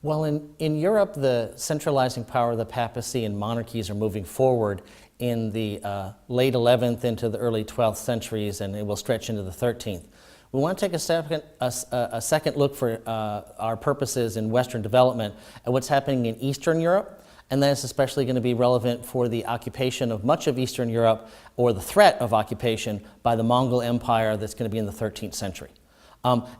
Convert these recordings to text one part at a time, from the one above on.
Well, in Europe, the centralizing power of the papacy and monarchies are moving forward in the late 11th into the early 12th centuries, and it will stretch into the 13th. We want to take a second look for our purposes in Western development at what's happening in Eastern Europe, and that is especially going to be relevant for the occupation of much of Eastern Europe, or the threat of occupation by the Mongol Empire that's going to be in the 13th century.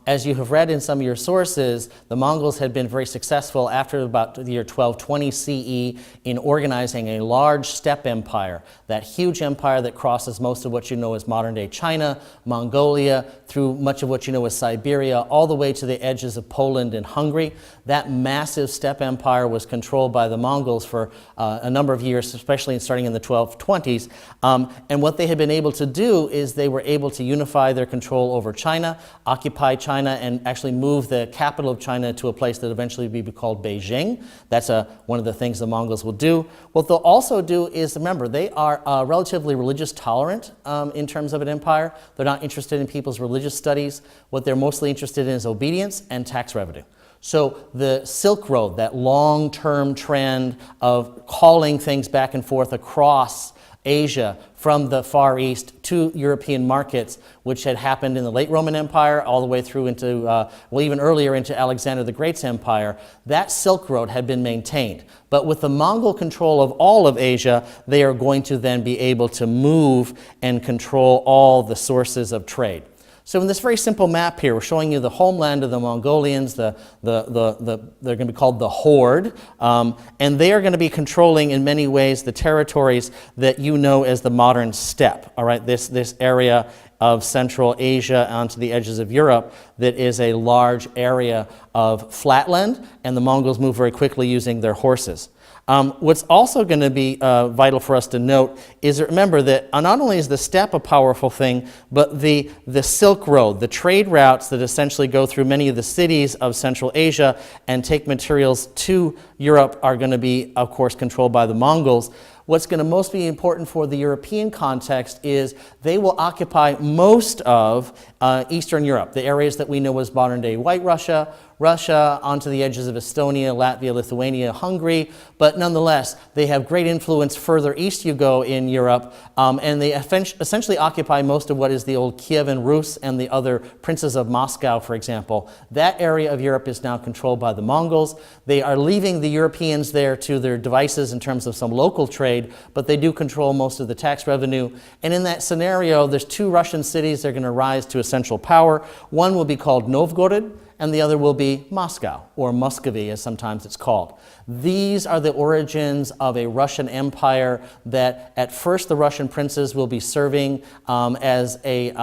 As you have read in some of your sources, the Mongols had been very successful after about the year 1220 CE in organizing a large steppe empire, that huge empire that crosses most of what you know as modern-day China, Mongolia, through much of what you know as Siberia, all the way to the edges of Poland and Hungary. That massive steppe empire was controlled by the Mongols for a number of years, especially starting in the 1220s. And what they had been able to do is they were able to unify their control over China, occupy China, and actually move the capital of China to a place that eventually would be called Beijing. That's one of the things the Mongols will do. What they'll also do is, remember, they are relatively religious tolerant in terms of an empire. They're not interested in people's religious studies. What they're mostly interested in is obedience and tax revenue. So the Silk Road, that long-term trend of calling things back and forth across Asia from the Far East to European markets, which had happened in the late Roman Empire all the way through into, well, even earlier into Alexander the Great's empire, that Silk Road had been maintained. But with the Mongol control of all of Asia, they are going to then be able to move and control all the sources of trade. So in this very simple map here, we're showing you the homeland of the Mongolians. They're going to be called the Horde, and they are going to be controlling in many ways the territories that you know as the modern steppe. All right, this area of Central Asia onto the edges of Europe that is a large area of flatland, and the Mongols move very quickly using their horses. What's also going to be vital for us to note is that remember that not only is the steppe a powerful thing, but the Silk Road, the trade routes that essentially go through many of the cities of Central Asia and take materials to Europe are going to be, of course, controlled by the Mongols. What's going to most be important for the European context is they will occupy most of Eastern Europe, the areas that we know as modern-day White Russia, Russia, onto the edges of Estonia, Latvia, Lithuania, Hungary, but nonetheless, they have great influence further east you go in Europe, and they essentially occupy most of what is the old Kievan Rus and the other princes of Moscow, for example. That area of Europe is now controlled by the Mongols. They are leaving the Europeans there to their devices in terms of some local trade, but they do control most of the tax revenue. And in that scenario, there's two Russian cities that are going to rise to essential power. One will be called Novgorod, and the other will be Moscow, or Muscovy as sometimes it's called. These are the origins of a Russian empire that at first the Russian princes will be serving as a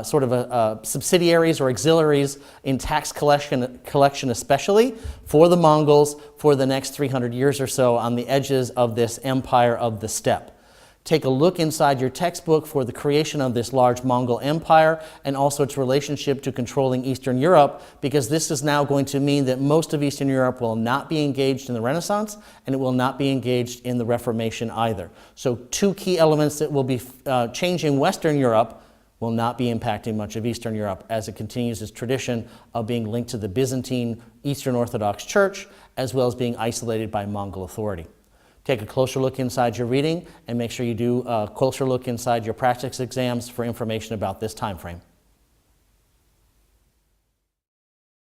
sort of subsidiaries or auxiliaries in tax collection especially for the Mongols for the next 300 years or so on the edges of this empire of the steppe. Take a look inside your textbook for the creation of this large Mongol empire and also its relationship to controlling Eastern Europe, because this is now going to mean that most of Eastern Europe will not be engaged in the Renaissance and it will not be engaged in the Reformation either. So two key elements that will be changing Western Europe will not be impacting much of Eastern Europe as it continues its tradition of being linked to the Byzantine Eastern Orthodox Church as well as being isolated by Mongol authority. Take a closer look inside your reading and make sure you do a closer look inside your practice exams for information about this time frame.